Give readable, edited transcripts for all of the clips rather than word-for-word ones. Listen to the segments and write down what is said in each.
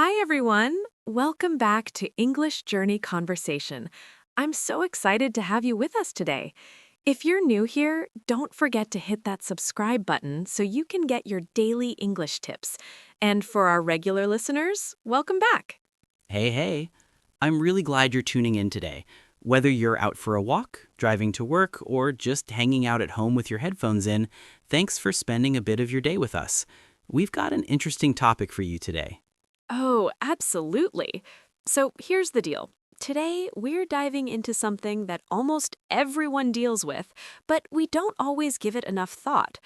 Hi, everyone. Welcome back to English Journey Conversation. I'm so excited to have you with us today. If you're new here, don't forget to hit that subscribe button so you can get your daily English tips. And for our regular listeners, welcome back. Hey, hey. I'm really glad you're tuning in today. Whether you're out for a walk, driving to work, or just hanging out at home with your headphones in, thanks for spending a bit of your day with us. We've got an interesting topic for you today. Oh, absolutely. So here's the deal. Today, we're diving into something that almost everyone deals with, but we don't always give it enough thought.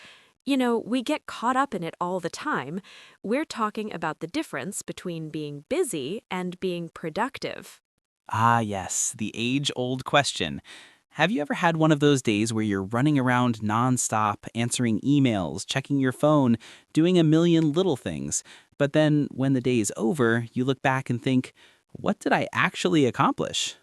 We get caught up in it all the time. We're talking about the difference between being busy and being productive. Ah, yes, the age-old question. Have you ever had one of those days where you're running around nonstop, answering emails, checking your phone, doing a million little things, but then when the day is over, you look back and think, what did I actually accomplish?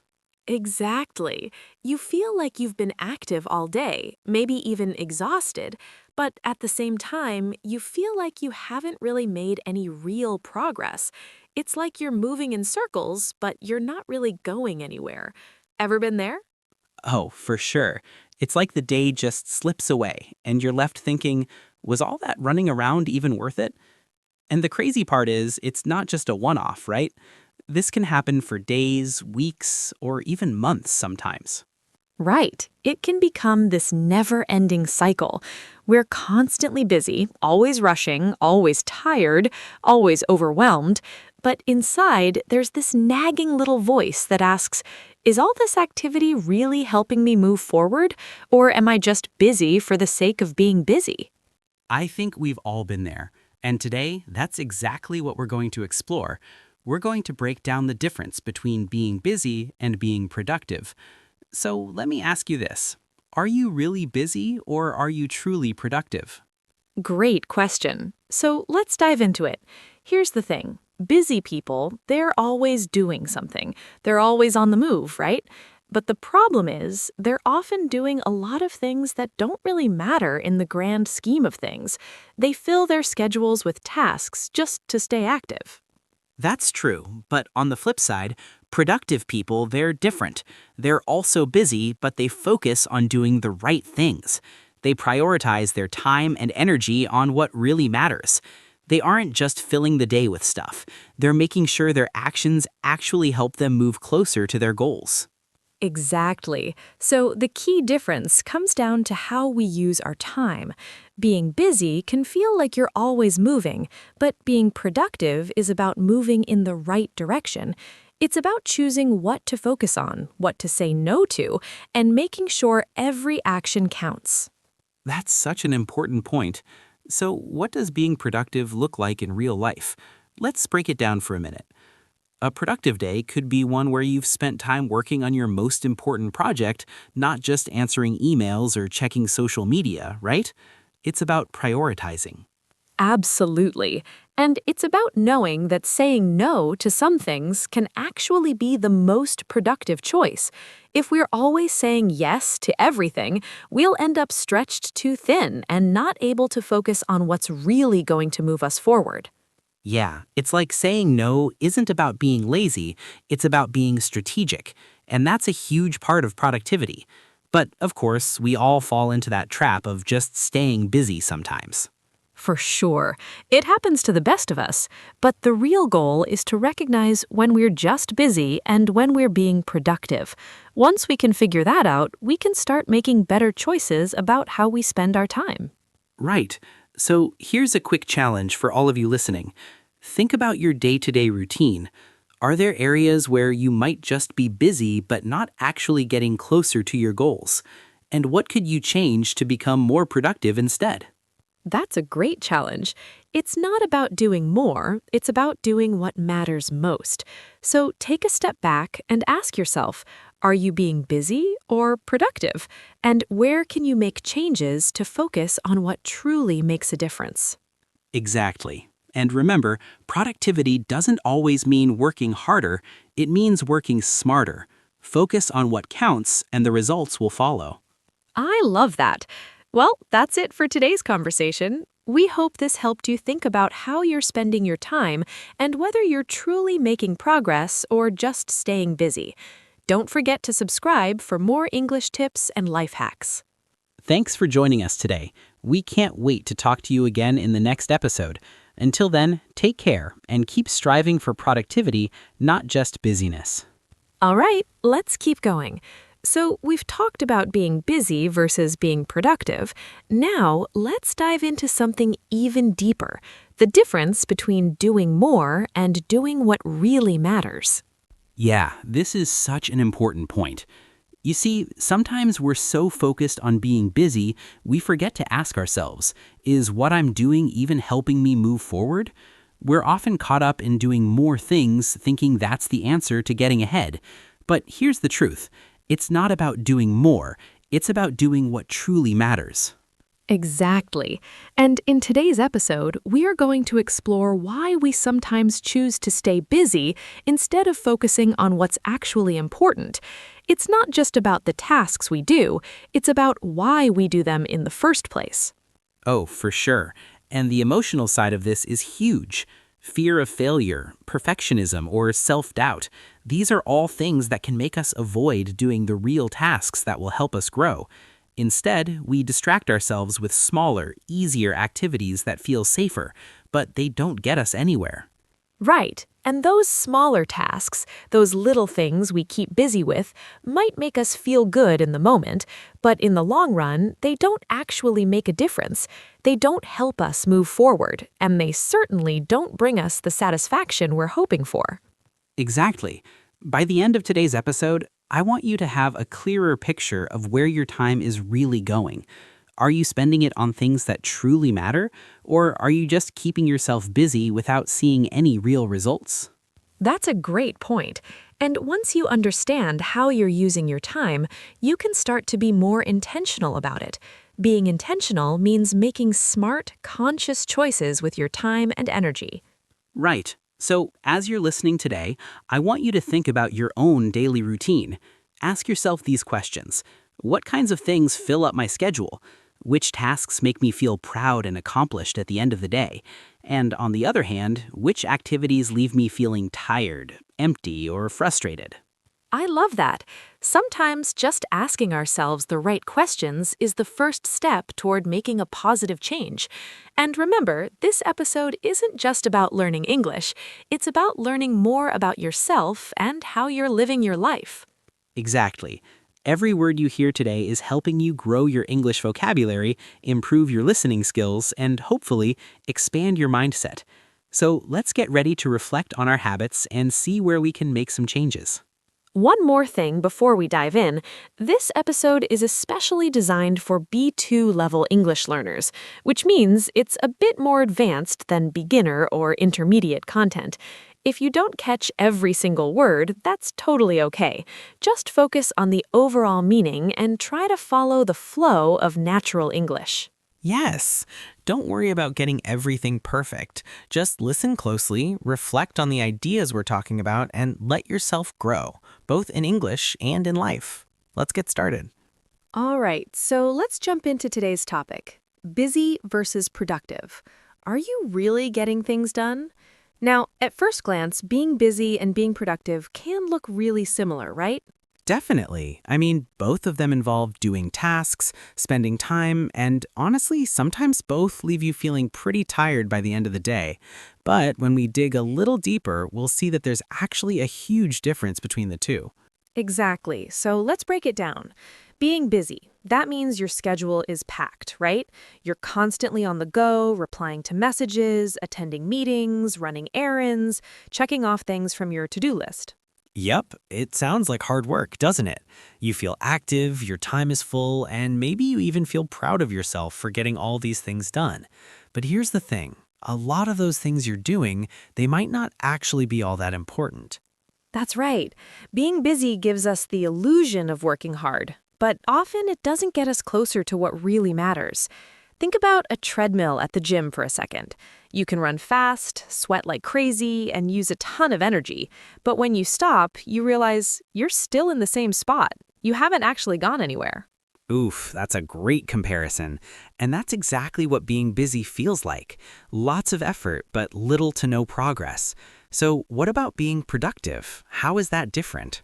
Exactly. You feel like you've been active all day, maybe even exhausted, but at the same time, you feel like you haven't really made any real progress. It's like you're moving in circles, but you're not really going anywhere. Ever been there? Oh, for sure. It's like the day just slips away, and you're left thinking, was all that running around even worth it? And the crazy part is, it's not just a one off, right? This can happen for days, weeks, or even months sometimes. Right. It can become this never ending cycle. We're constantly busy, always rushing, always tired, always overwhelmed. But inside, there's this nagging little voice that asks, is all this activity really helping me move forward? Or am I just busy for the sake of being busy? I think we've all been there. And today, that's exactly what we're going to explore. We're going to break down the difference between being busy and being productive. So let me ask you this. Are you really busy or are you truly productive? Great question. So let's dive into it. Here's the thing. Busy people, they're always doing something. They're always on the move, right? But the problem is, they're often doing a lot of things that don't really matter in the grand scheme of things. They fill their schedules with tasks just to stay active. That's true, but on the flip side, productive people, they're different. They're also busy, but they focus on doing the right things. They prioritize their time and energy on what really matters. They aren't just filling the day with stuff. They're making sure their actions actually help them move closer to their goals. Exactly. So the key difference comes down to how we use our time. Being busy can feel like you're always moving, but being productive is about moving in the right direction. It's about choosing what to focus on, what to say no to, and making sure every action counts. That's such an important point. So, what does being productive look like in real life? Let's break it down for a minute. A productive day could be one where you've spent time working on your most important project, not just answering emails or checking social media, right? It's about prioritizing. Absolutely. And it's about knowing that saying no to some things can actually be the most productive choice. If we're always saying yes to everything, we'll end up stretched too thin and not able to focus on what's really going to move us forward. Yeah, it's like saying no isn't about being lazy, it's about being strategic. And that's a huge part of productivity. But of course, we all fall into that trap of just staying busy sometimes. For sure. It happens to the best of us. But the real goal is to recognize when we're just busy and when we're being productive. Once we can figure that out, we can start making better choices about how we spend our time. Right. So here's a quick challenge for all of you listening. Think about your day-to-day routine. Are there areas where you might just be busy but not actually getting closer to your goals? And what could you change to become more productive instead? That's a great challenge. It's not about doing more, it's about doing what matters most. So take a step back and ask yourself, are you being busy or productive? And where can you make changes to focus on what truly makes a difference? Exactly. And remember, productivity doesn't always mean working harder, it means working smarter. Focus on what counts and the results will follow. I love that. Well, that's it for today's conversation. We hope this helped you think about how you're spending your time and whether you're truly making progress or just staying busy. Don't forget to subscribe for more English tips and life hacks. Thanks for joining us today. We can't wait to talk to you again in the next episode. Until then, take care and keep striving for productivity, not just busyness. All right, let's keep going. So we've talked about being busy versus being productive. Now let's dive into something even deeper, the difference between doing more and doing what really matters. Yeah, this is such an important point. You see, sometimes we're so focused on being busy, we forget to ask ourselves, is what I'm doing even helping me move forward? We're often caught up in doing more things, thinking that's the answer to getting ahead. But here's the truth. It's not about doing more. It's about doing what truly matters. Exactly. And in today's episode, we are going to explore why we sometimes choose to stay busy instead of focusing on what's actually important. It's not just about the tasks we do, it's about why we do them in the first place. Oh, for sure. And the emotional side of this is huge. Fear of failure, perfectionism, or self-doubt. These are all things that can make us avoid doing the real tasks that will help us grow. Instead, we distract ourselves with smaller, easier activities that feel safer, but they don't get us anywhere. Right. And those smaller tasks, those little things we keep busy with, might make us feel good in the moment, but in the long run, they don't actually make a difference. They don't help us move forward, and they certainly don't bring us the satisfaction we're hoping for. Exactly. By the end of today's episode, I want you to have a clearer picture of where your time is really going. Are you spending it on things that truly matter, or are you just keeping yourself busy without seeing any real results? That's a great point. And once you understand how you're using your time, you can start to be more intentional about it. Being intentional means making smart, conscious choices with your time and energy. Right. So, as you're listening today, I want you to think about your own daily routine. Ask yourself these questions. What kinds of things fill up my schedule? Which tasks make me feel proud and accomplished at the end of the day? And on the other hand, which activities leave me feeling tired, empty, or frustrated? I love that. Sometimes just asking ourselves the right questions is the first step toward making a positive change. And remember, this episode isn't just about learning English. It's about learning more about yourself and how you're living your life. Exactly. Every word you hear today is helping you grow your English vocabulary, improve your listening skills, and hopefully expand your mindset. So let's get ready to reflect on our habits and see where we can make some changes. One more thing before we dive in, this episode is especially designed for B2 level English learners, which means it's a bit more advanced than beginner or intermediate content. If you don't catch every single word, that's totally okay. Just focus on the overall meaning and try to follow the flow of natural English. Yes. Don't worry about getting everything perfect. Just listen closely, reflect on the ideas we're talking about, and let yourself grow, both in English and in life. Let's get started. All right, so let's jump into today's topic. Busy versus productive. Are you really getting things done? Now, at first glance, being busy and being productive can look really similar, right? Definitely. I mean, both of them involve doing tasks, spending time, and honestly, sometimes both leave you feeling pretty tired by the end of the day. But when we dig a little deeper, we'll see that there's actually a huge difference between the two. Exactly. So let's break it down. Being busy, that means your schedule is packed, right? You're constantly on the go, replying to messages, attending meetings, running errands, checking off things from your to-do list. Yep, it sounds like hard work, doesn't it? You feel active, your time is full, and maybe you even feel proud of yourself for getting all these things done. But here's the thing. A lot of those things you're doing, they might not actually be all that important. That's right. Being busy gives us the illusion of working hard, but often it doesn't get us closer to what really matters. Think about a treadmill at the gym for a second. You can run fast, sweat like crazy, and use a ton of energy. But when you stop, you realize you're still in the same spot. You haven't actually gone anywhere. Oof, that's a great comparison. And that's exactly what being busy feels like. Lots of effort, but little to no progress. So, what about being productive? How is that different?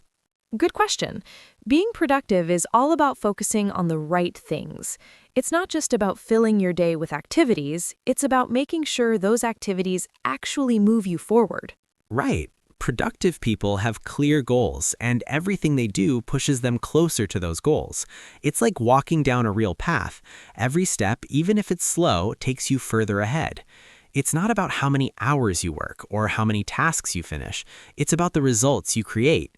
Good question. Being productive is all about focusing on the right things. It's not just about filling your day with activities, it's about making sure those activities actually move you forward. Right. Productive people have clear goals, and everything they do pushes them closer to those goals. It's like walking down a real path. Every step, even if it's slow, takes you further ahead. It's not about how many hours you work or how many tasks you finish. It's about the results you create.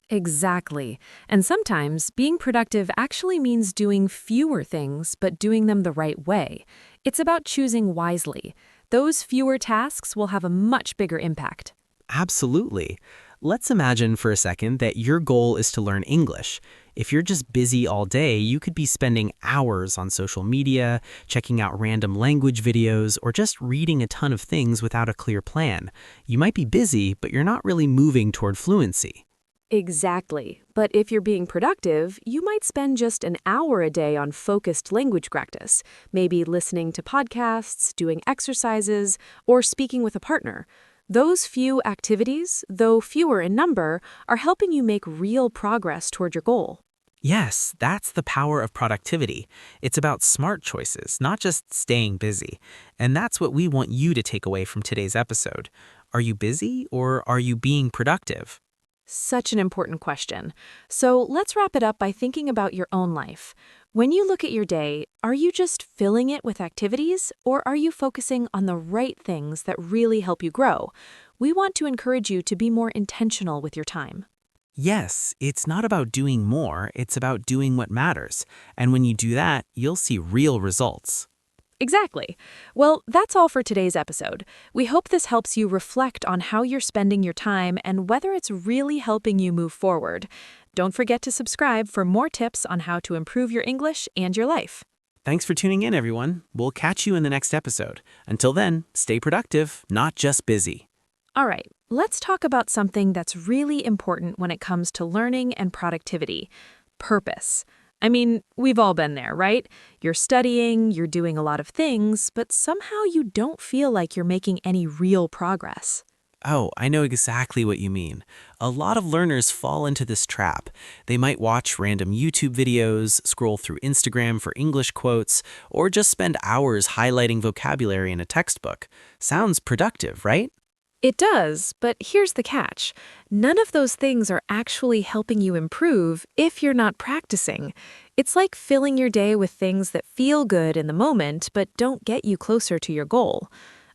Exactly. And sometimes being productive actually means doing fewer things, but doing them the right way. It's about choosing wisely. Those fewer tasks will have a much bigger impact. Absolutely. Let's imagine for a second that your goal is to learn English. If you're just busy all day, you could be spending hours on social media, checking out random language videos, or just reading a ton of things without a clear plan. You might be busy, but you're not really moving toward fluency. Exactly. But if you're being productive, you might spend just an hour a day on focused language practice, maybe listening to podcasts, doing exercises, or speaking with a partner. Those few activities, though fewer in number, are helping you make real progress toward your goal. Yes, that's the power of productivity. It's about smart choices, not just staying busy. And that's what we want you to take away from today's episode. Are you busy or are you being productive? Such an important question. So let's wrap it up by thinking about your own life. When you look at your day, are you just filling it with activities, or are you focusing on the right things that really help you grow? We want to encourage you to be more intentional with your time. Yes, it's not about doing more, it's about doing what matters. And when you do that, you'll see real results. Exactly. Well, that's all for today's episode. We hope this helps you reflect on how you're spending your time and whether it's really helping you move forward. Don't forget to subscribe for more tips on how to improve your English and your life. Thanks for tuning in, everyone. We'll catch you in the next episode. Until then, stay productive, not just busy. All right, let's talk about something that's really important when it comes to learning and productivity: purpose. I mean, we've all been there, right? You're studying, you're doing a lot of things, but somehow you don't feel like you're making any real progress. Oh, I know exactly what you mean. A lot of learners fall into this trap. They might watch random YouTube videos, scroll through Instagram for English quotes, or just spend hours highlighting vocabulary in a textbook. Sounds productive, right? It does, but here's the catch. None of those things are actually helping you improve if you're not practicing. It's like filling your day with things that feel good in the moment but don't get you closer to your goal.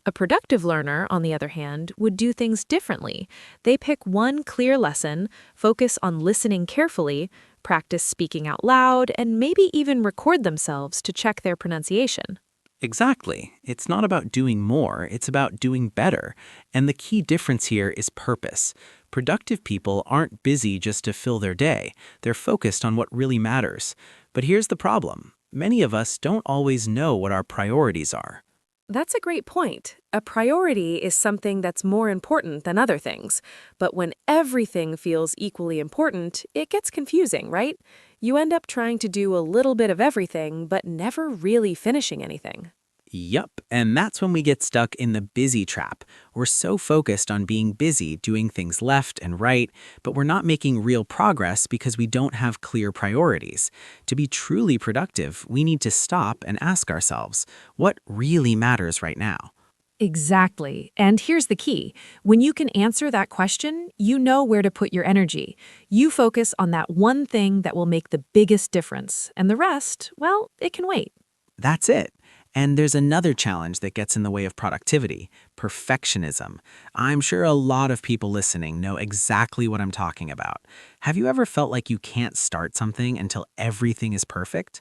A productive learner, on the other hand, would do things differently. They pick one clear lesson, focus on listening carefully, practice speaking out loud, and maybe even record themselves to check their pronunciation. Exactly. It's not about doing more, it's about doing better. And the key difference here is purpose. Productive people aren't busy just to fill their day. They're focused on what really matters. But here's the problem. Many of us don't always know what our priorities are. That's a great point. A priority is something that's more important than other things. But when everything feels equally important, it gets confusing, right? You end up trying to do a little bit of everything, but never really finishing anything. Yup, and that's when we get stuck in the busy trap. We're so focused on being busy, doing things left and right, but we're not making real progress because we don't have clear priorities. To be truly productive, we need to stop and ask ourselves, what really matters right now? Exactly. And here's the key. When you can answer that question, you know where to put your energy. You focus on that one thing that will make the biggest difference, and the rest, well, it can wait. That's it. And there's another challenge that gets in the way of productivity: perfectionism. I'm sure a lot of people listening know exactly what I'm talking about. Have you ever felt like you can't start something until everything is perfect?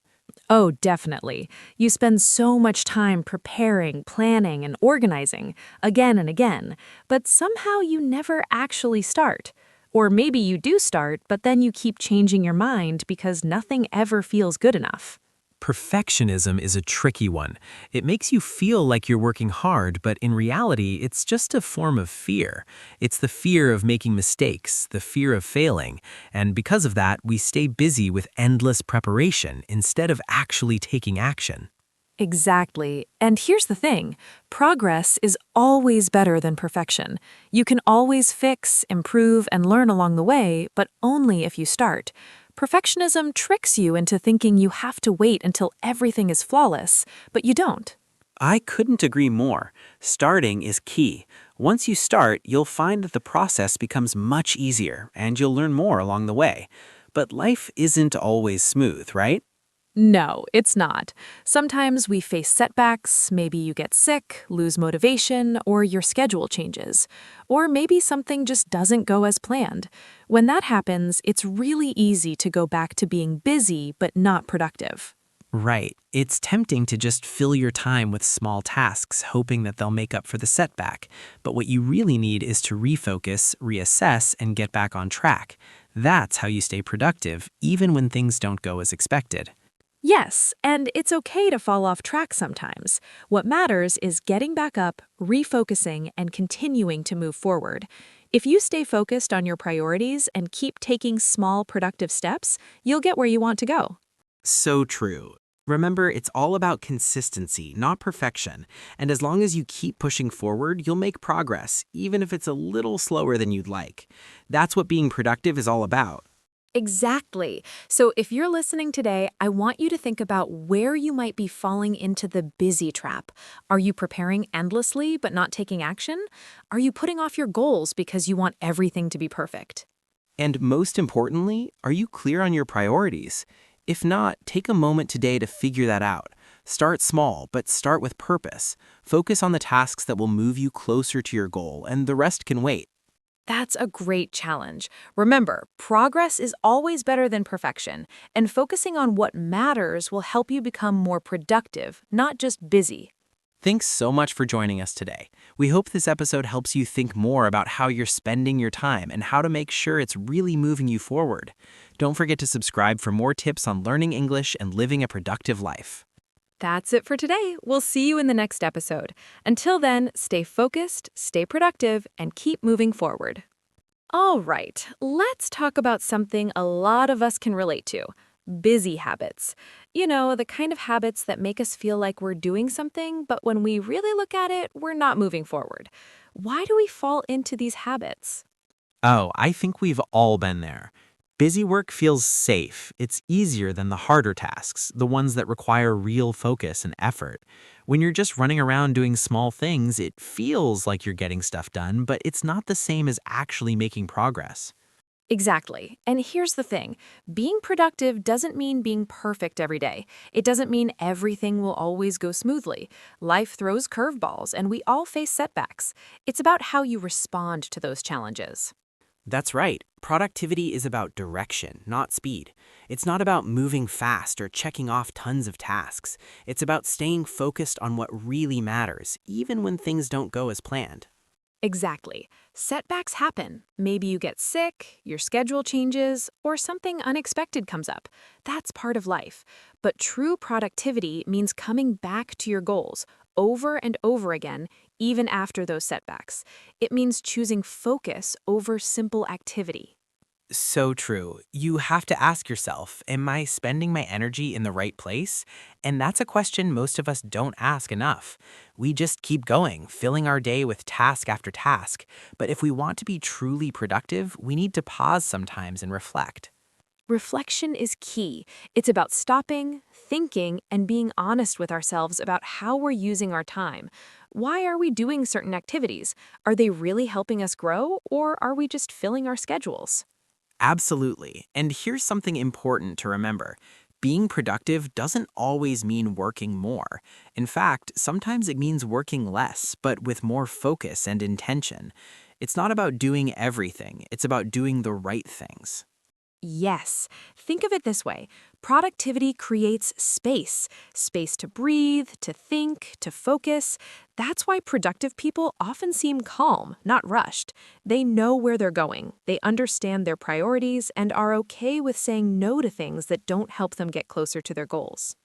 Oh, definitely. You spend so much time preparing, planning, and organizing again and again, but somehow you never actually start. Or maybe you do start, but then you keep changing your mind because nothing ever feels good enough. Perfectionism is a tricky one. It makes you feel like you're working hard, but in reality, it's just a form of fear. It's the fear of making mistakes, the fear of failing, and because of that, we stay busy with endless preparation instead of actually taking action. Exactly. And here's the thing, progress is always better than perfection. You can always fix, improve, and learn along the way, but only if you start. Perfectionism tricks you into thinking you have to wait until everything is flawless, but you don't. I couldn't agree more. Starting is key. Once you start, you'll find that the process becomes much easier and you'll learn more along the way. But life isn't always smooth, right? No, it's not. Sometimes we face setbacks, maybe you get sick, lose motivation, or your schedule changes. Or maybe something just doesn't go as planned. When that happens, it's really easy to go back to being busy but not productive. Right. It's tempting to just fill your time with small tasks, hoping that they'll make up for the setback. But what you really need is to refocus, reassess, and get back on track. That's how you stay productive, even when things don't go as expected. Yes, and it's okay to fall off track sometimes. What matters is getting back up, refocusing, and continuing to move forward. If you stay focused on your priorities and keep taking small productive steps, you'll get where you want to go. So true. Remember, it's all about consistency, not perfection. And as long as you keep pushing forward, you'll make progress, even if it's a little slower than you'd like. That's what being productive is all about. Exactly. So if you're listening today, I want you to think about where you might be falling into the busy trap. Are you preparing endlessly but not taking action? Are you putting off your goals because you want everything to be perfect? And most importantly, are you clear on your priorities? If not, take a moment today to figure that out. Start small, but start with purpose. Focus on the tasks that will move you closer to your goal, and the rest can wait. That's a great challenge. Remember, progress is always better than perfection, and focusing on what matters will help you become more productive, not just busy. Thanks so much for joining us today. We hope this episode helps you think more about how you're spending your time and how to make sure it's really moving you forward. Don't forget to subscribe for more tips on learning English and living a productive life. That's it for today. We'll see you in the next episode. Until then, stay focused, stay productive, and keep moving forward. All right, let's talk about something a lot of us can relate to. Busy habits. You know, the kind of habits that make us feel like we're doing something, but when we really look at it, we're not moving forward. Why do we fall into these habits? Oh, I think we've all been there. Busy work feels safe. It's easier than the harder tasks, the ones that require real focus and effort. When you're just running around doing small things, it feels like you're getting stuff done, but it's not the same as actually making progress. Exactly. And here's the thing, being productive doesn't mean being perfect every day. It doesn't mean everything will always go smoothly. Life throws curveballs, and we all face setbacks. It's about how you respond to those challenges. That's right. Productivity is about direction, not speed. It's not about moving fast or checking off tons of tasks. It's about staying focused on what really matters, even when things don't go as planned. Exactly. Setbacks happen. Maybe you get sick, your schedule changes, or something unexpected comes up. That's part of life. But true productivity means coming back to your goals over and over again, even after those setbacks. It means choosing focus over simple activity. So true. You have to ask yourself, am I spending my energy in the right place? And that's a question most of us don't ask enough. We just keep going, filling our day with task after task. But if we want to be truly productive, we need to pause sometimes and reflect. Reflection is key. It's about stopping, thinking, and being honest with ourselves about how we're using our time. Why are we doing certain activities? Are they really helping us grow, or are we just filling our schedules? Absolutely. And here's something important to remember. Being productive doesn't always mean working more. In fact, sometimes it means working less, but with more focus and intention. It's not about doing everything, it's about doing the right things. Yes. Think of it this way. Productivity creates space. Space to breathe, to think, to focus. That's why productive people often seem calm, not rushed. They know where they're going. They understand their priorities and are okay with saying no to things that don't help them get closer to their goals.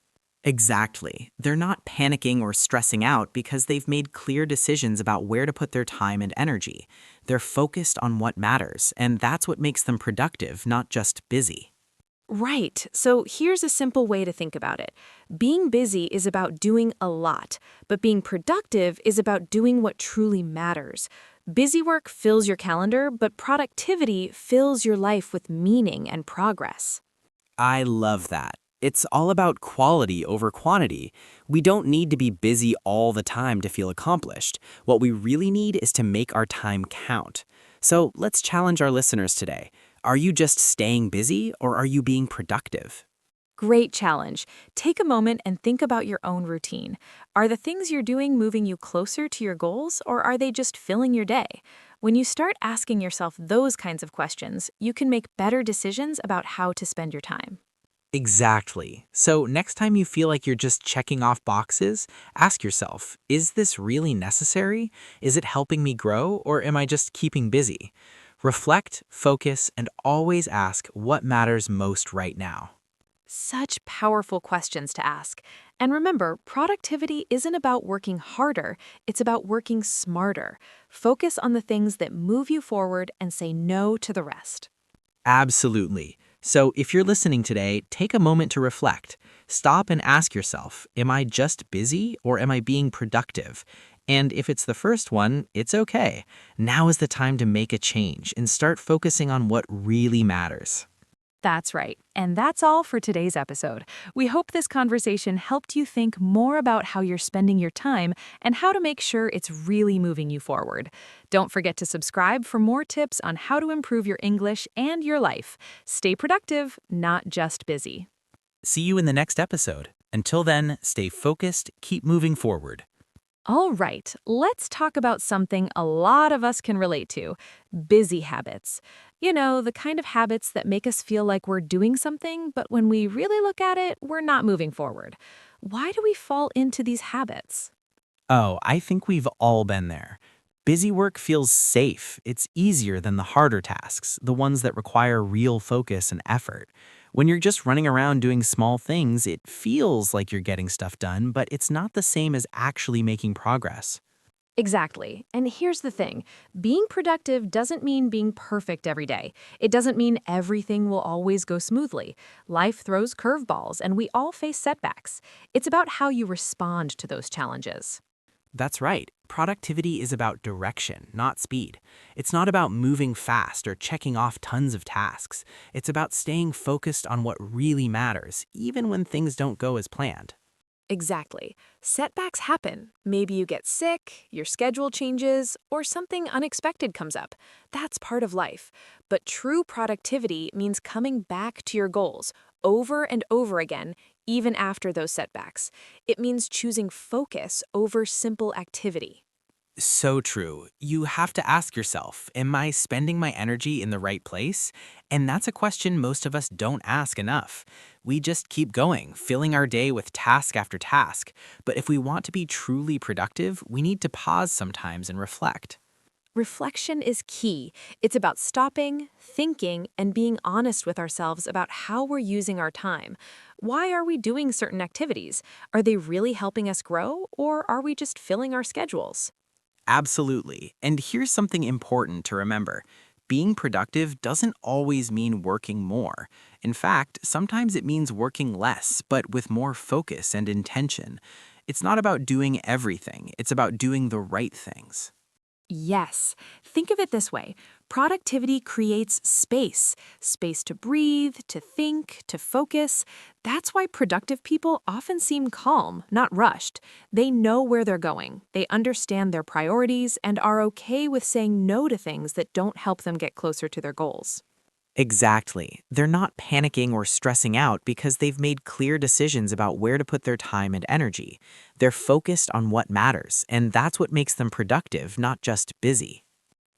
Exactly. They're not panicking or stressing out because they've made clear decisions about where to put their time and energy. They're focused on what matters, and that's what makes them productive, not just busy. Right. So here's a simple way to think about it. Being busy is about doing a lot, but being productive is about doing what truly matters. Busy work fills your calendar, but productivity fills your life with meaning and progress. I love that. It's all about quality over quantity. We don't need to be busy all the time to feel accomplished. What we really need is to make our time count. So let's challenge our listeners today. Are you just staying busy or are you being productive? Great challenge. Take a moment and think about your own routine. Are the things you're doing moving you closer to your goals, or are they just filling your day? When you start asking yourself those kinds of questions, you can make better decisions about how to spend your time. Exactly. So next time you feel like you're just checking off boxes, ask yourself, is this really necessary? Is it helping me grow, or am I just keeping busy? Reflect, focus, and always ask what matters most right now. Such powerful questions to ask. And remember, productivity isn't about working harder, it's about working smarter. Focus on the things that move you forward and say no to the rest. Absolutely. So if you're listening today, take a moment to reflect. Stop and ask yourself, am I just busy or am I being productive? And if it's the first one, it's okay. Now is the time to make a change and start focusing on what really matters. That's right. And that's all for today's episode. We hope this conversation helped you think more about how you're spending your time and how to make sure it's really moving you forward. Don't forget to subscribe for more tips on how to improve your English and your life. Stay productive, not just busy. See you in the next episode. Until then, stay focused, keep moving forward. All right, let's talk about something a lot of us can relate to: busy habits. You know, the kind of habits that make us feel like we're doing something, but when we really look at it, we're not moving forward. Why do we fall into these habits? Oh, I think we've all been there. Busy work feels safe. It's easier than the harder tasks, the ones that require real focus and effort. When you're just running around doing small things, it feels like you're getting stuff done, but it's not the same as actually making progress. Exactly. And here's the thing: being productive doesn't mean being perfect every day. It doesn't mean everything will always go smoothly. Life throws curveballs, and we all face setbacks. It's about how you respond to those challenges. That's right. Productivity is about direction, not speed. It's not about moving fast or checking off tons of tasks. It's about staying focused on what really matters, even when things don't go as planned. Exactly. Setbacks happen. Maybe you get sick, your schedule changes, or something unexpected comes up. That's part of life. But true productivity means coming back to your goals over and over again, even after those setbacks. It means choosing focus over simple activity. So true. You have to ask yourself, am I spending my energy in the right place? And that's a question most of us don't ask enough. We just keep going, filling our day with task after task. But if we want to be truly productive, we need to pause sometimes and reflect. Reflection is key. It's about stopping, thinking, and being honest with ourselves about how we're using our time. Why are we doing certain activities? Are they really helping us grow, or are we just filling our schedules? Absolutely. And here's something important to remember. Being productive doesn't always mean working more. In fact, sometimes it means working less, but with more focus and intention. It's not about doing everything, it's about doing the right things. Yes. Think of it this way: productivity creates space, space to breathe, to think, to focus. That's why productive people often seem calm, not rushed. They know where they're going, they understand their priorities, and are okay with saying no to things that don't help them get closer to their goals. Exactly. They're not panicking or stressing out because they've made clear decisions about where to put their time and energy. They're focused on what matters, and that's what makes them productive, not just busy.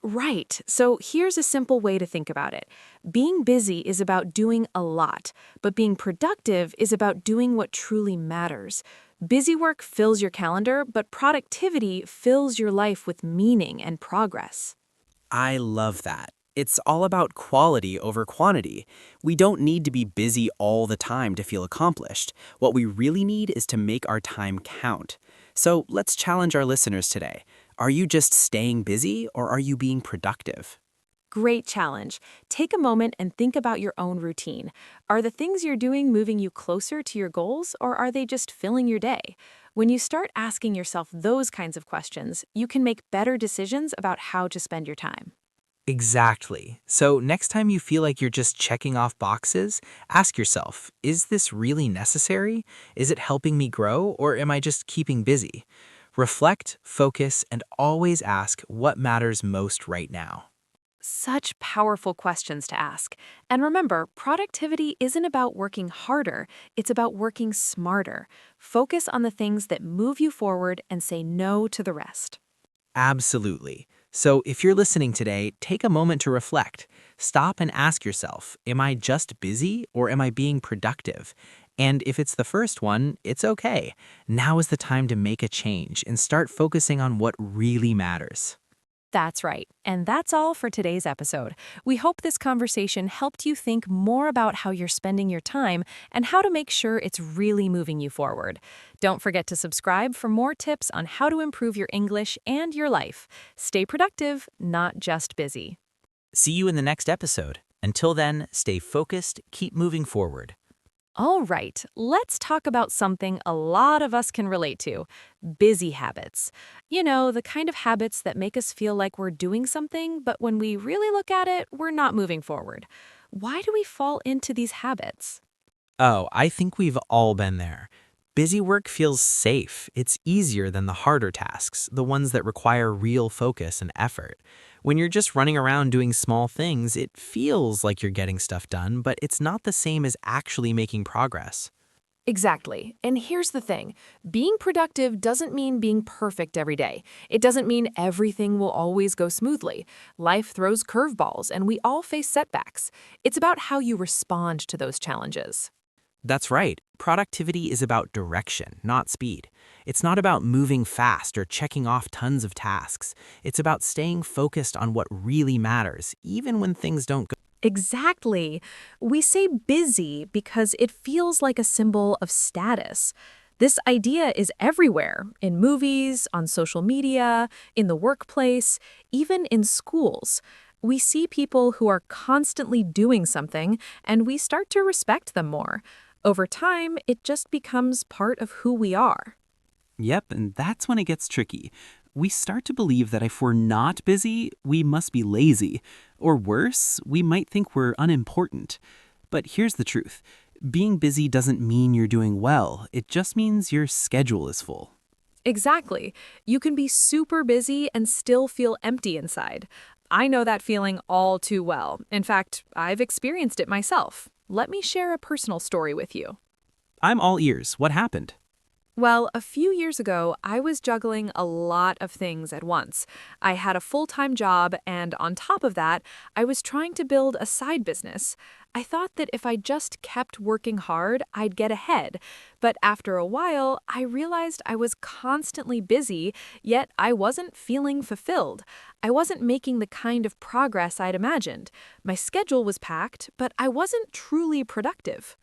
Right. So here's a simple way to think about it. Being busy is about doing a lot, but being productive is about doing what truly matters. Busy work fills your calendar, but productivity fills your life with meaning and progress. I love that. It's all about quality over quantity. We don't need to be busy all the time to feel accomplished. What we really need is to make our time count. So let's challenge our listeners today. Are you just staying busy or are you being productive? Great challenge. Take a moment and think about your own routine. Are the things you're doing moving you closer to your goals, or are they just filling your day? When you start asking yourself those kinds of questions, you can make better decisions about how to spend your time. Exactly. So next time you feel like you're just checking off boxes, ask yourself, is this really necessary? Is it helping me grow, or am I just keeping busy? Reflect, focus, and always ask what matters most right now. Such powerful questions to ask. And remember, productivity isn't about working harder, it's about working smarter. Focus on the things that move you forward and say no to the rest. Absolutely. So if you're listening today, take a moment to reflect. Stop and ask yourself, am I just busy or am I being productive? And if it's the first one, it's okay. Now is the time to make a change and start focusing on what really matters. That's right. And that's all for today's episode. We hope this conversation helped you think more about how you're spending your time and how to make sure it's really moving you forward. Don't forget to subscribe for more tips on how to improve your English and your life. Stay productive, not just busy. See you in the next episode. Until then, stay focused, keep moving forward. All right, let's talk about something a lot of us can relate to: busy habits. You know, the kind of habits that make us feel like we're doing something, but when we really look at it, we're not moving forward. Why do we fall into these habits? Oh, I think we've all been there. Busy work feels safe. It's easier than the harder tasks, the ones that require real focus and effort. When you're just running around doing small things, it feels like you're getting stuff done, but it's not the same as actually making progress. Exactly. And here's the thing: being productive doesn't mean being perfect every day. It doesn't mean everything will always go smoothly. Life throws curveballs, and we all face setbacks. It's about how you respond to those challenges. That's right. Productivity is about direction, not speed. It's not about moving fast or checking off tons of tasks. It's about staying focused on what really matters, even when things don't go. Exactly. We say busy because it feels like a symbol of status. This idea is everywhere: in movies, on social media, in the workplace, even in schools. We see people who are constantly doing something, and we start to respect them more. Over time, it just becomes part of who we are. Yep, and that's when it gets tricky. We start to believe that if we're not busy, we must be lazy. Or worse, we might think we're unimportant. But here's the truth. Being busy doesn't mean you're doing well. It just means your schedule is full. Exactly. You can be super busy and still feel empty inside. I know that feeling all too well. In fact, I've experienced it myself. Let me share a personal story with you. I'm all ears. What happened? Well, a few years ago, I was juggling a lot of things at once. I had a full-time job, and on top of that, I was trying to build a side business. I thought that if I just kept working hard, I'd get ahead. But after a while, I realized I was constantly busy, yet I wasn't feeling fulfilled. I wasn't making the kind of progress I'd imagined. My schedule was packed, but I wasn't truly productive.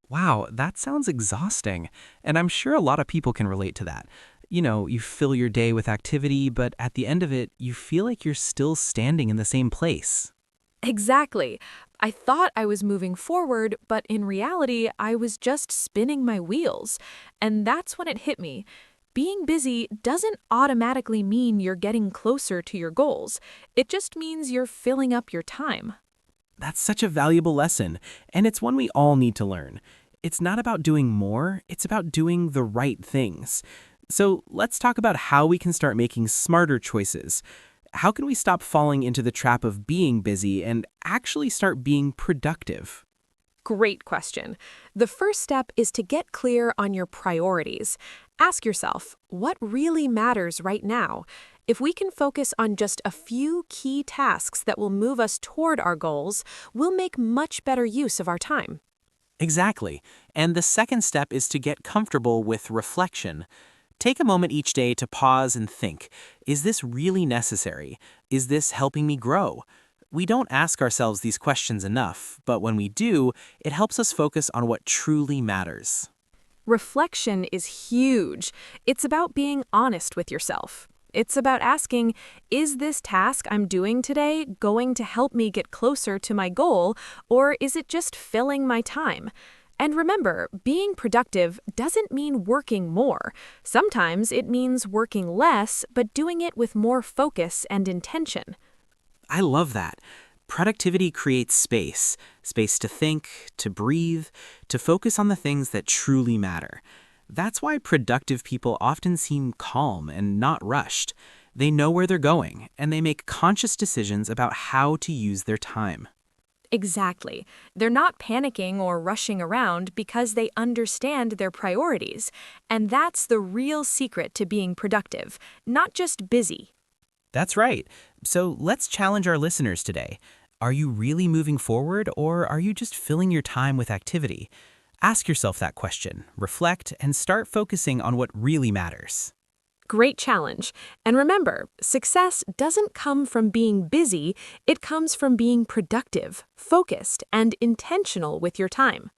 Wow, that sounds exhausting. And I'm sure a lot of people can relate to that. You know, you fill your day with activity, but at the end of it, you feel like you're still standing in the same place. Exactly. I thought I was moving forward, but in reality, I was just spinning my wheels. And that's when it hit me. Being busy doesn't automatically mean you're getting closer to your goals. It just means you're filling up your time. That's such a valuable lesson, and it's one we all need to learn. It's not about doing more, it's about doing the right things. So let's talk about how we can start making smarter choices. How can we stop falling into the trap of being busy and actually start being productive? Great question. The first step is to get clear on your priorities. Ask yourself, what really matters right now? If we can focus on just a few key tasks that will move us toward our goals, we'll make much better use of our time. Exactly. And the second step is to get comfortable with reflection. Take a moment each day to pause and think, is this really necessary? Is this helping me grow? We don't ask ourselves these questions enough, but when we do, it helps us focus on what truly matters. Reflection is huge. It's about being honest with yourself. It's about asking, is this task I'm doing today going to help me get closer to my goal, or is it just filling my time? And remember, being productive doesn't mean working more. Sometimes it means working less, but doing it with more focus and intention. I love that. Productivity creates space to think, to breathe, to focus on the things that truly matter. That's why productive people often seem calm and not rushed. They know where they're going, and they make conscious decisions about how to use their time. Exactly. They're not panicking or rushing around because they understand their priorities. And that's the real secret to being productive, not just busy. That's right. So let's challenge our listeners today. Are you really moving forward, or are you just filling your time with activity? Ask yourself that question, reflect, and start focusing on what really matters. Great challenge. And remember, success doesn't come from being busy, it comes from being productive, focused, and intentional with your time.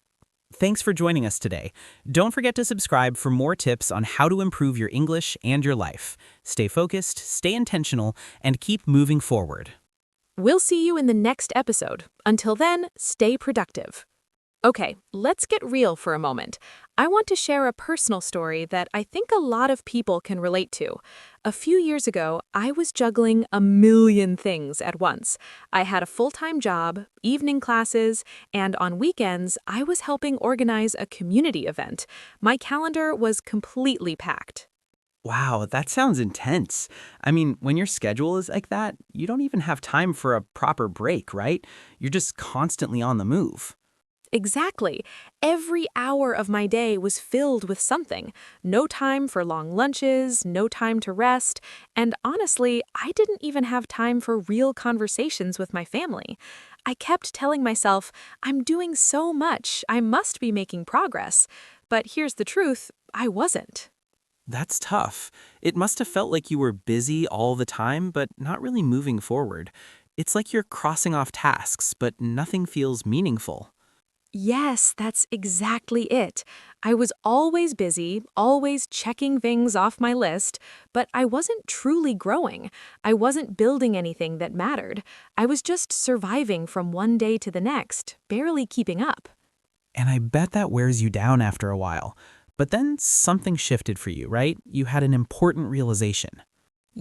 Thanks for joining us today. Don't forget to subscribe for more tips on how to improve your English and your life. Stay focused, stay intentional, and keep moving forward. We'll see you in the next episode. Until then, stay productive. Okay, let's get real for a moment. I want to share a personal story that I think a lot of people can relate to. A few years ago, I was juggling a million things at once. I had a full-time job, evening classes, and on weekends, I was helping organize a community event. My calendar was completely packed. Wow, that sounds intense. I mean, when your schedule is like that, you don't even have time for a proper break, right? You're just constantly on the move. Exactly. Every hour of my day was filled with something. No time for long lunches, no time to rest, and honestly, I didn't even have time for real conversations with my family. I kept telling myself, I'm doing so much, I must be making progress. But here's the truth, I wasn't. That's tough. It must have felt like you were busy all the time, but not really moving forward. It's like you're crossing off tasks, but nothing feels meaningful. Yes, that's exactly it. I was always busy, always checking things off my list, but I wasn't truly growing. I wasn't building anything that mattered. I was just surviving from one day to the next, barely keeping up. And I bet that wears you down after a while. But then something shifted for you, right? You had an important realization.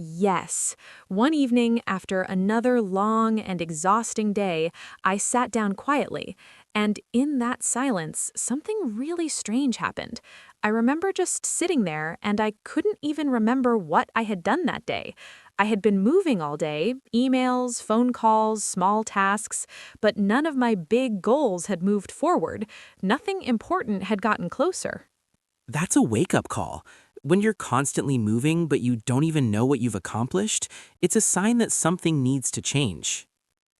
Yes. One evening, after another long and exhausting day, I sat down quietly, and in that silence, something really strange happened. I remember just sitting there, and I couldn't even remember what I had done that day. I had been moving all day, emails, phone calls, small tasks, but none of my big goals had moved forward. Nothing important had gotten closer. That's a wake-up call. When you're constantly moving but you don't even know what you've accomplished, it's a sign that something needs to change.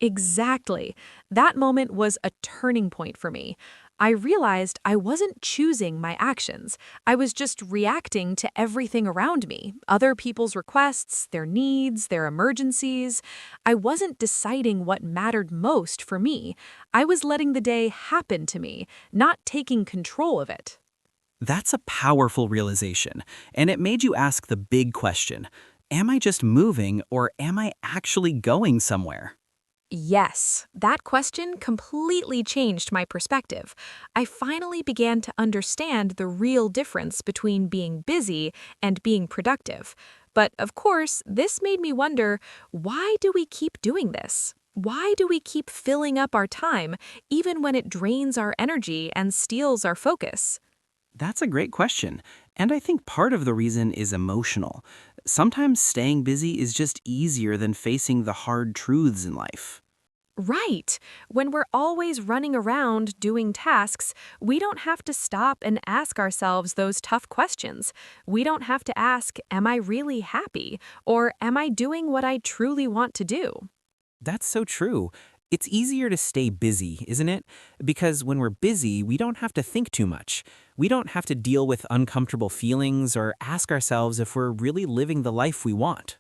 Exactly. That moment was a turning point for me. I realized I wasn't choosing my actions. I was just reacting to everything around me, other people's requests, their needs, their emergencies. I wasn't deciding what mattered most for me. I was letting the day happen to me, not taking control of it. That's a powerful realization, and it made you ask the big question, am I just moving or am I actually going somewhere? Yes, that question completely changed my perspective. I finally began to understand the real difference between being busy and being productive. But of course, this made me wonder, why do we keep doing this? Why do we keep filling up our time, even when it drains our energy and steals our focus? That's a great question, and I think part of the reason is emotional. Sometimes staying busy is just easier than facing the hard truths in life. Right. When we're always running around doing tasks, we don't have to stop and ask ourselves those tough questions. We don't have to ask, am I really happy? Or am I doing what I truly want to do? That's so true. It's easier to stay busy, isn't it? Because when we're busy, we don't have to think too much. We don't have to deal with uncomfortable feelings or ask ourselves if we're really living the life we want.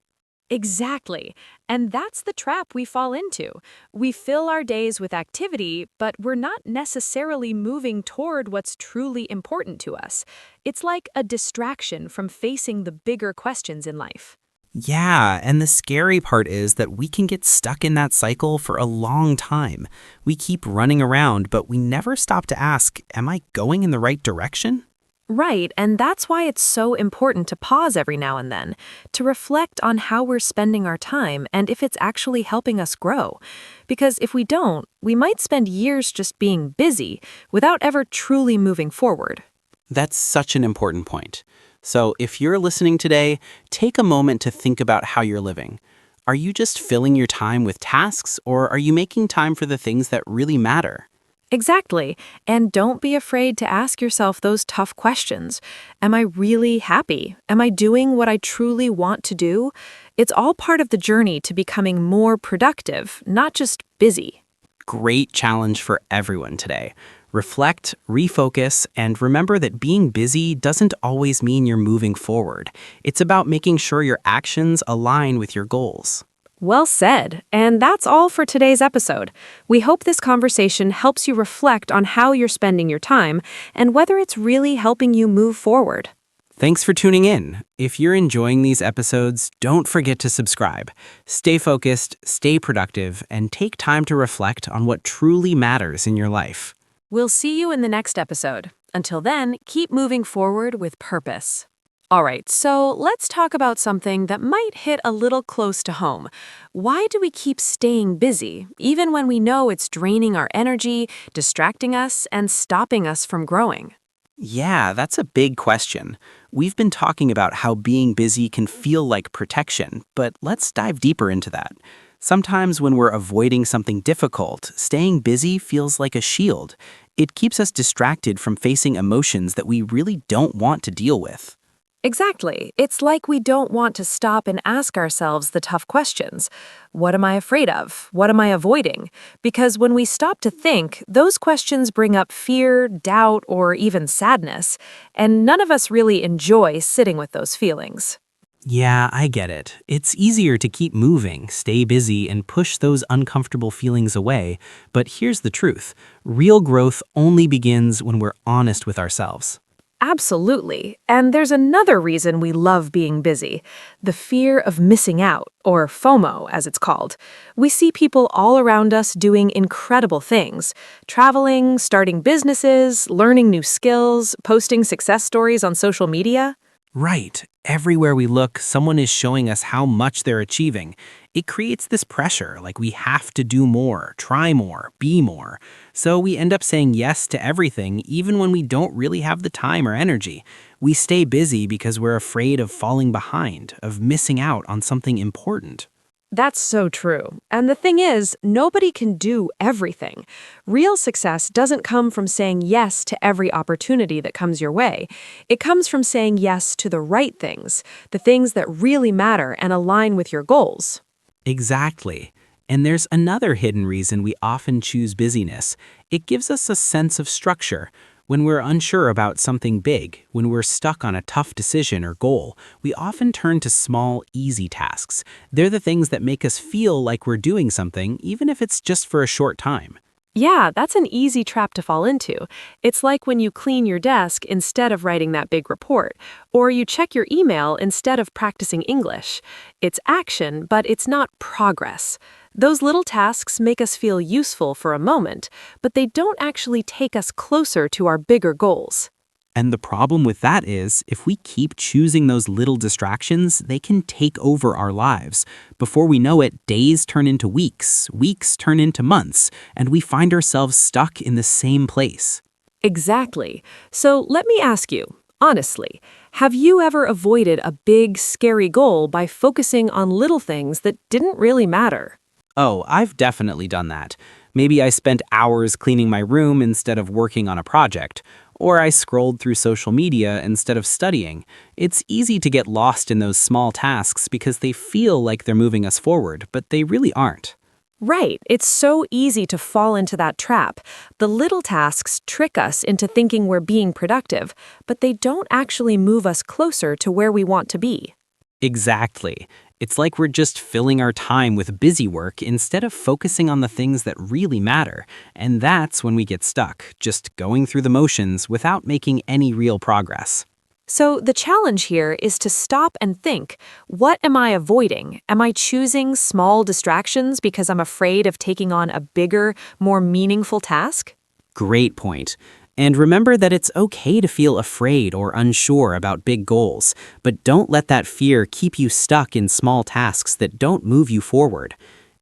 Exactly. And that's the trap we fall into. We fill our days with activity, but we're not necessarily moving toward what's truly important to us. It's like a distraction from facing the bigger questions in life. Yeah, and the scary part is that we can get stuck in that cycle for a long time. We keep running around, but we never stop to ask, am I going in the right direction? Right, and that's why it's so important to pause every now and then, to reflect on how we're spending our time and if it's actually helping us grow. Because if we don't, we might spend years just being busy without ever truly moving forward. That's such an important point. So, if you're listening today, take a moment to think about how you're living. Are you just filling your time with tasks, or are you making time for the things that really matter? Exactly. And don't be afraid to ask yourself those tough questions. Am I really happy? Am I doing what I truly want to do? It's all part of the journey to becoming more productive, not just busy. Great challenge for everyone today. Reflect, refocus, and remember that being busy doesn't always mean you're moving forward. It's about making sure your actions align with your goals. Well said. And that's all for today's episode. We hope this conversation helps you reflect on how you're spending your time and whether it's really helping you move forward. Thanks for tuning in. If you're enjoying these episodes, don't forget to subscribe. Stay focused, stay productive, and take time to reflect on what truly matters in your life. We'll see you in the next episode. Until then, keep moving forward with purpose. All right, so let's talk about something that might hit a little close to home. Why do we keep staying busy, even when we know it's draining our energy, distracting us, and stopping us from growing? Yeah, that's a big question. We've been talking about how being busy can feel like protection, but let's dive deeper into that. Sometimes when we're avoiding something difficult, staying busy feels like a shield. It keeps us distracted from facing emotions that we really don't want to deal with. Exactly. It's like we don't want to stop and ask ourselves the tough questions. What am I afraid of? What am I avoiding? Because when we stop to think, those questions bring up fear, doubt, or even sadness, and none of us really enjoy sitting with those feelings. Yeah, I get it. It's easier to keep moving, stay busy, and push those uncomfortable feelings away. But here's the truth. Real growth only begins when we're honest with ourselves. Absolutely. And there's another reason we love being busy, the fear of missing out, or FOMO, as it's called. We see people all around us doing incredible things, traveling, starting businesses, learning new skills, posting success stories on social media. Right. Everywhere we look, someone is showing us how much they're achieving. It creates this pressure, like we have to do more, try more, be more. So we end up saying yes to everything, even when we don't really have the time or energy. We stay busy because we're afraid of falling behind, of missing out on something important. That's so true. And the thing is, nobody can do everything. Real success doesn't come from saying yes to every opportunity that comes your way. It comes from saying yes to the right things, the things that really matter and align with your goals. Exactly. And there's another hidden reason we often choose busyness. It gives us a sense of structure. When we're unsure about something big, when we're stuck on a tough decision or goal, we often turn to small, easy tasks. They're the things that make us feel like we're doing something, even if it's just for a short time. Yeah, that's an easy trap to fall into. It's like when you clean your desk instead of writing that big report, or you check your email instead of practicing English. It's action, but it's not progress. Those little tasks make us feel useful for a moment, but they don't actually take us closer to our bigger goals. And the problem with that is, if we keep choosing those little distractions, they can take over our lives. Before we know it, days turn into weeks, weeks turn into months, and we find ourselves stuck in the same place. Exactly. So let me ask you, honestly, have you ever avoided a big, scary goal by focusing on little things that didn't really matter? Oh, I've definitely done that. Maybe I spent hours cleaning my room instead of working on a project, or I scrolled through social media instead of studying. It's easy to get lost in those small tasks because they feel like they're moving us forward, but they really aren't. Right. It's so easy to fall into that trap. The little tasks trick us into thinking we're being productive, but they don't actually move us closer to where we want to be. Exactly. It's like we're just filling our time with busy work instead of focusing on the things that really matter. And that's when we get stuck, just going through the motions without making any real progress. So the challenge here is to stop and think, what am I avoiding? Am I choosing small distractions because I'm afraid of taking on a bigger, more meaningful task? Great point. And remember that it's okay to feel afraid or unsure about big goals, but don't let that fear keep you stuck in small tasks that don't move you forward.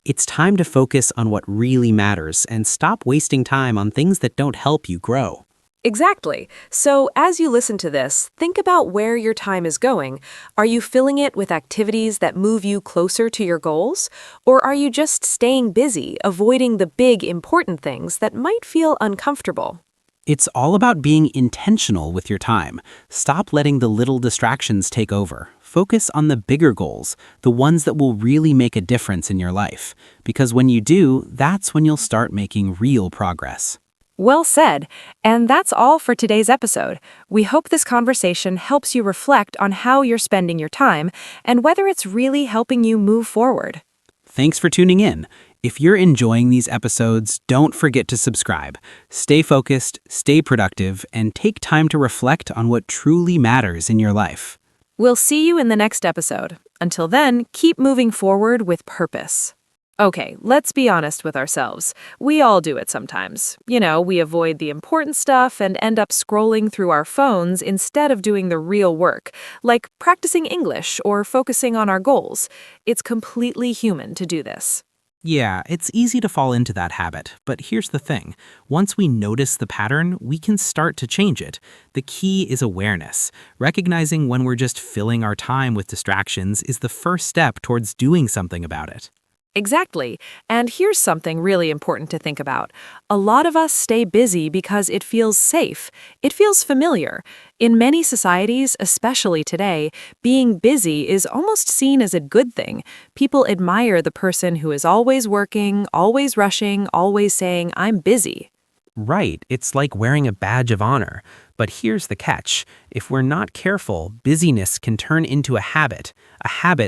It's time to focus on what really matters and stop wasting time on things that don't help you grow. Exactly. So as you listen to this, think about where your time is going. Are you filling it with activities that move you closer to your goals? Or are you just staying busy, avoiding the big, important things that might feel uncomfortable? It's all about being intentional with your time. Stop letting the little distractions take over. Focus on the bigger goals, the ones that will really make a difference in your life. Because when you do, that's when you'll start making real progress. Well said. And that's all for today's episode. We hope this conversation helps you reflect on how you're spending your time and whether it's really helping you move forward. Thanks for tuning in. If you're enjoying these episodes, don't forget to subscribe. Stay focused, stay productive, and take time to reflect on what truly matters in your life. We'll see you in the next episode. Until then, keep moving forward with purpose. Okay, let's be honest with ourselves. We all do it sometimes. We avoid the important stuff and end up scrolling through our phones instead of doing the real work, like practicing English or focusing on our goals. It's completely human to do this. Yeah, it's easy to fall into that habit, but here's the thing. Once we notice the pattern, we can start to change it. The key is awareness. Recognizing when we're just filling our time with distractions is the first step towards doing something about it. Exactly. And here's something really important to think about. A lot of us stay busy because it feels safe. It feels familiar. In many societies, especially today, being busy is almost seen as a good thing. People admire the person who is always working, always rushing, always saying, "I'm busy." Right, it's like wearing a badge of honor. But here's the catch. If we're not careful, busyness can turn into a habit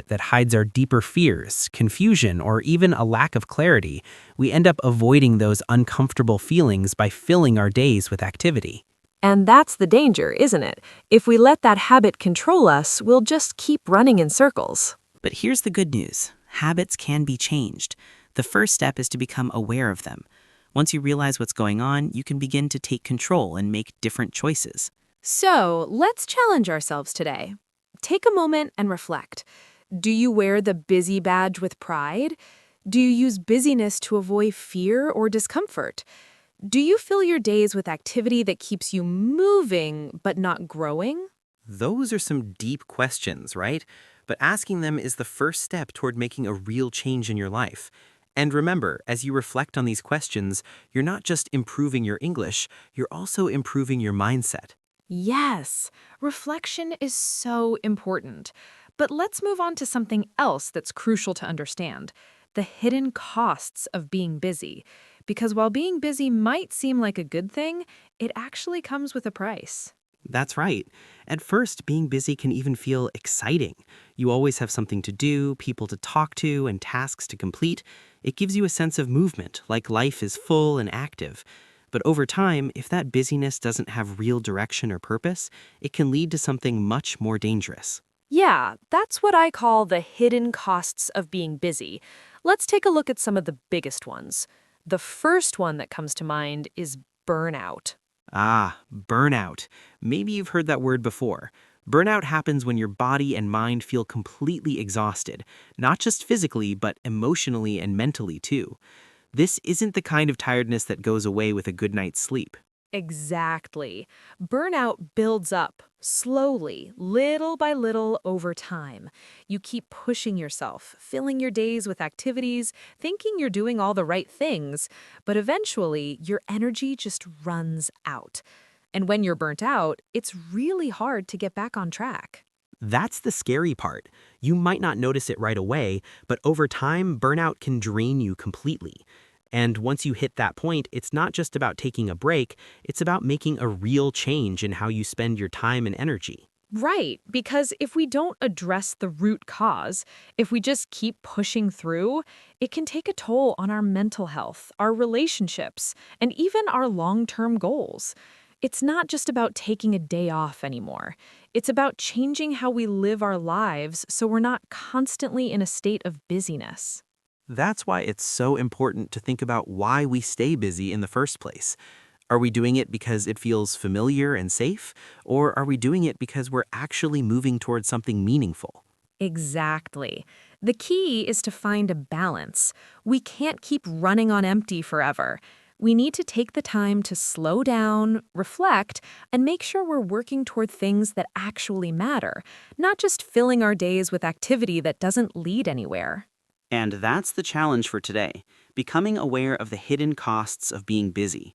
that hides our deeper fears, confusion, or even a lack of clarity. We end up avoiding those uncomfortable feelings by filling our days with activity. And that's the danger, isn't it? If we let that habit control us, we'll just keep running in circles. But here's the good news. Habits can be changed. The first step is to become aware of them. Once you realize what's going on, you can begin to take control and make different choices. So, let's challenge ourselves today. Take a moment and reflect. Do you wear the busy badge with pride? Do you use busyness to avoid fear or discomfort? Do you fill your days with activity that keeps you moving but not growing? Those are some deep questions, right? But asking them is the first step toward making a real change in your life. And remember, as you reflect on these questions, you're not just improving your English, you're also improving your mindset. Yes, reflection is so important. But let's move on to something else that's crucial to understand: the hidden costs of being busy. Because while being busy might seem like a good thing, it actually comes with a price. That's right. At first, being busy can even feel exciting. You always have something to do, people to talk to, and tasks to complete. It gives you a sense of movement, like life is full and active. But over time, if that busyness doesn't have real direction or purpose, it can lead to something much more dangerous. Yeah, that's what I call the hidden costs of being busy. Let's take a look at some of the biggest ones. The first one that comes to mind is burnout. Ah, burnout. Maybe you've heard that word before. Burnout happens when your body and mind feel completely exhausted, not just physically, but emotionally and mentally too. This isn't the kind of tiredness that goes away with a good night's sleep. Exactly. Burnout builds up slowly, little by little over time. You keep pushing yourself, filling your days with activities, thinking you're doing all the right things, but eventually your energy just runs out. And when you're burnt out, it's really hard to get back on track. That's the scary part. You might not notice it right away, but over time, burnout can drain you completely. And once you hit that point, it's not just about taking a break, it's about making a real change in how you spend your time and energy. Right, because if we don't address the root cause, if we just keep pushing through, it can take a toll on our mental health, our relationships, and even our long-term goals. It's not just about taking a day off anymore. It's about changing how we live our lives so we're not constantly in a state of busyness. That's why it's so important to think about why we stay busy in the first place. Are we doing it because it feels familiar and safe? Or are we doing it because we're actually moving towards something meaningful? Exactly. The key is to find a balance. We can't keep running on empty forever. We need to take the time to slow down, reflect, and make sure we're working toward things that actually matter, not just filling our days with activity that doesn't lead anywhere. And that's the challenge for today, becoming aware of the hidden costs of being busy.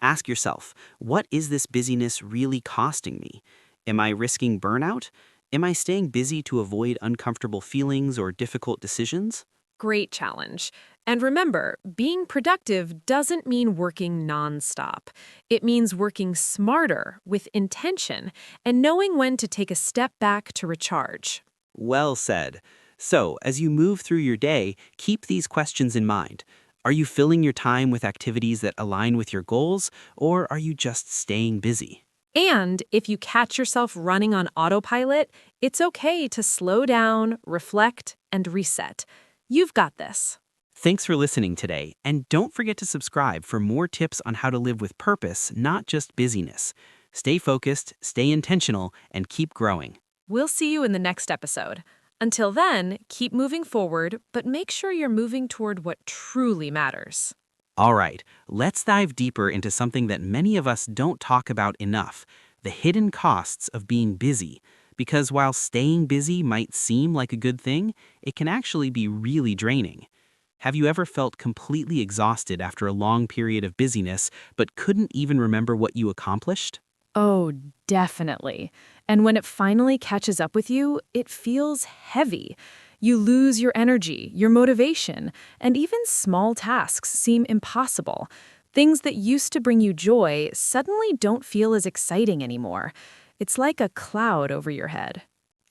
Ask yourself, what is this busyness really costing me? Am I risking burnout? Am I staying busy to avoid uncomfortable feelings or difficult decisions? Great challenge. And remember, being productive doesn't mean working nonstop. It means working smarter, with intention, and knowing when to take a step back to recharge. Well said. So, as you move through your day, keep these questions in mind. Are you filling your time with activities that align with your goals, or are you just staying busy? And if you catch yourself running on autopilot, it's okay to slow down, reflect, and reset. You've got this. Thanks for listening today, and don't forget to subscribe for more tips on how to live with purpose, not just busyness. Stay focused, stay intentional, and keep growing. We'll see you in the next episode. Until then, keep moving forward, but make sure you're moving toward what truly matters. All right, let's dive deeper into something that many of us don't talk about enough, the hidden costs of being busy. Because while staying busy might seem like a good thing, it can actually be really draining. Have you ever felt completely exhausted after a long period of busyness, but couldn't even remember what you accomplished? Oh, definitely. And when it finally catches up with you, it feels heavy. You lose your energy, your motivation, and even small tasks seem impossible. Things that used to bring you joy suddenly don't feel as exciting anymore. It's like a cloud over your head.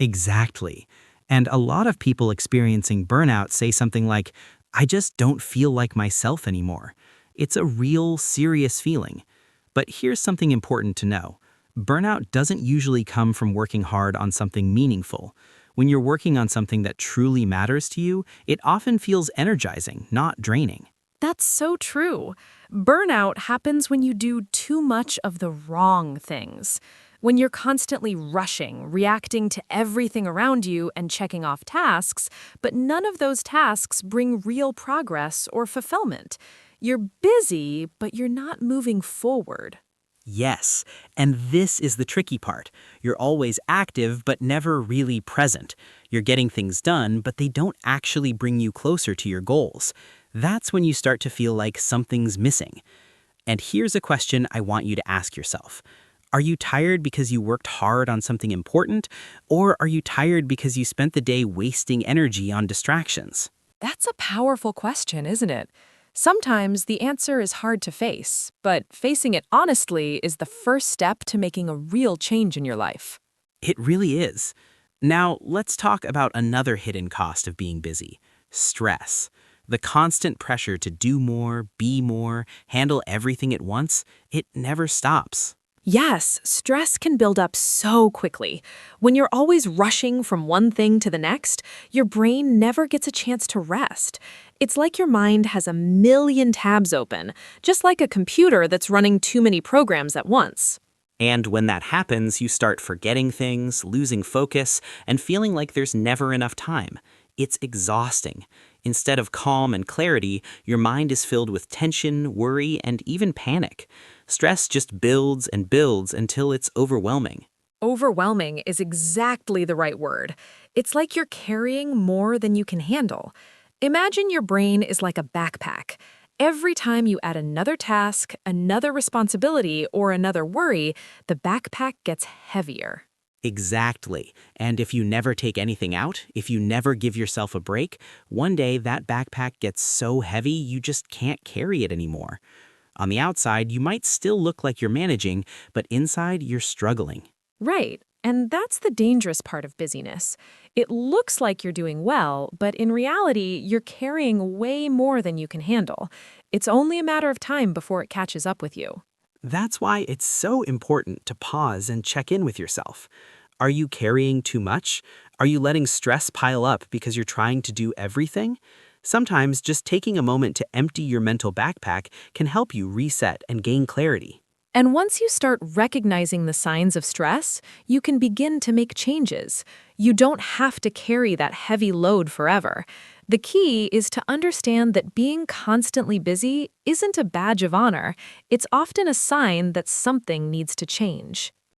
Exactly. And a lot of people experiencing burnout say something like, I just don't feel like myself anymore. It's a real, serious feeling. But here's something important to know. Burnout doesn't usually come from working hard on something meaningful. When you're working on something that truly matters to you, it often feels energizing, not draining. That's so true. Burnout happens when you do too much of the wrong things. When you're constantly rushing, reacting to everything around you and checking off tasks, but none of those tasks bring real progress or fulfillment. You're busy, but you're not moving forward. Yes, and this is the tricky part. You're always active, but never really present. You're getting things done, but they don't actually bring you closer to your goals. That's when you start to feel like something's missing. And here's a question I want you to ask yourself. Are you tired because you worked hard on something important, or are you tired because you spent the day wasting energy on distractions? That's a powerful question, isn't it? Sometimes the answer is hard to face, but facing it honestly is the first step to making a real change in your life. It really is. Now, let's talk about another hidden cost of being busy, stress. The constant pressure to do more, be more, handle everything at once, it never stops. Yes, stress can build up so quickly. When you're always rushing from one thing to the next, your brain never gets a chance to rest. It's like your mind has a million tabs open, just like a computer that's running too many programs at once. And when that happens, you start forgetting things, losing focus, and feeling like there's never enough time. It's exhausting. Instead of calm and clarity, your mind is filled with tension, worry, and even panic. Stress just builds and builds until it's overwhelming. Overwhelming is exactly the right word. It's like you're carrying more than you can handle. Imagine your brain is like a backpack. Every time you add another task, another responsibility, or another worry, the backpack gets heavier. Exactly. And if you never take anything out, if you never give yourself a break, one day that backpack gets so heavy you just can't carry it anymore. On the outside, you might still look like you're managing, but inside you're struggling. Right. And that's the dangerous part of busyness. It looks like you're doing well, but in reality, you're carrying way more than you can handle. It's only a matter of time before it catches up with you. That's why it's so important to pause and check in with yourself. Are you carrying too much? Are you letting stress pile up because you're trying to do everything? Sometimes just taking a moment to empty your mental backpack can help you reset and gain clarity. And once you start recognizing the signs of stress, you can begin to make changes. You don't have to carry that heavy load forever. The key is to understand that being constantly busy isn't a badge of honor. It's often a sign that something needs to change.